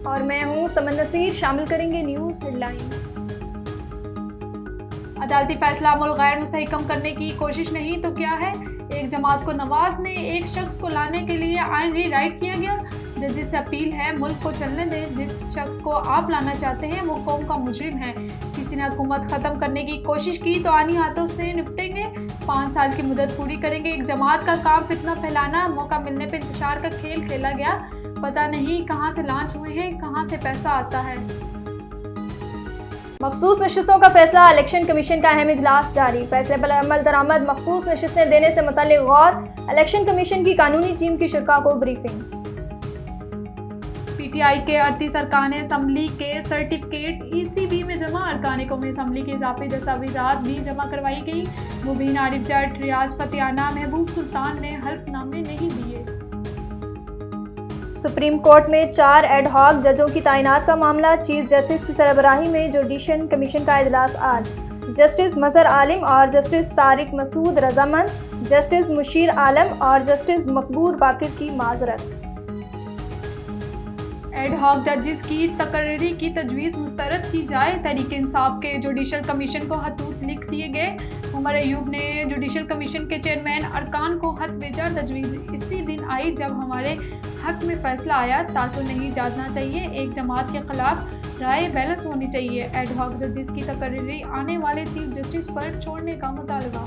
और मैं हूं समन नसीर। शामिल करेंगे न्यूज़ हेडलाइन। अदालती फैसला अमल गैर मुस्तहकम करने की कोशिश नहीं तो क्या है। एक जमात को नवाज ने एक शख्स को लाने के लिए आइन रीराइट किया गया। जजिस से अपील है मुल्क को चलने दें। जिस शख्स को आप लाना चाहते हैं वो कौम का मुजरिम है। किसी ने हुकूमत ख़त्म करने की कोशिश की तो आनी हाथों से निपटेंगे। 5 साल की मुद्दत पूरी करेंगे। एक जमात का काम फितना फैलाना, मौका मिलने पर इंतशार का खेल खेला गया। पता नहीं कहां से लॉन्च हुए हैं, कहां से पैसा आता है। मखसूस नशिस्तों का फैसला। इलेक्शन कमीशन का अहम इजलास जारी। फैसले पर अमल दरामद। मखसूस नशिस्तें देने से मुतल्लिक गौर। इलेक्शन कमीशन की कानूनी टीम की शुरा को ब्रीफिंग। PTI के 38 अरकान असम्बली के सर्टिफिकेट ECB में जमा। अरकान कौमी असम्बली के इजाफी दस्तावेजात भी जमा करवाई गई। मुबीन आरिफ जट, रियाज फतेहाना, महबूब सुल्तान ने हल्फनामे नहीं दिए। सुप्रीम कोर्ट में 4 एड हॉक जजों की तैनात का मामला। चीफ जस्टिस की सरबराही में जुडिशल कमीशन का इजलास आज। जस्टिस मजहर आलिम और जस्टिस तारिक मसूद रजामंद, जस्टिस मुशीर आलम और जस्टिस मकबूल बाकिर की माजरत। एड हॉक जजिस की तकर्री की तजवीज़ मुस्तरद की जाए। तहरीक इंसाफ के जुडिशल कमीशन को खतूत लिख दिए गए। उमर अयूब ने जुडिशल कमीशन के चेयरमैन अरकान को खत भेजा। तजवीज़ इसी दिन आई जब हमारे हक में फैसला आया। तासुर नहीं जाना चाहिए। एक जमात के खिलाफ राय बैलेंस होनी चाहिए। एड हॉक जजिस की तकर्री आने वाले चीफ जस्टिस पर छोड़ने का मुतालबा।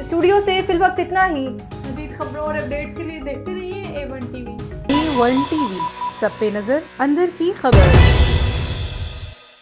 स्टूडियो से फिलवक्त इतना ही। मज़ीद खबरों और अपडेट्स के लिए देखते रहिए A1 TV। A1 TV, सब पे नजर, अंदर की खबर।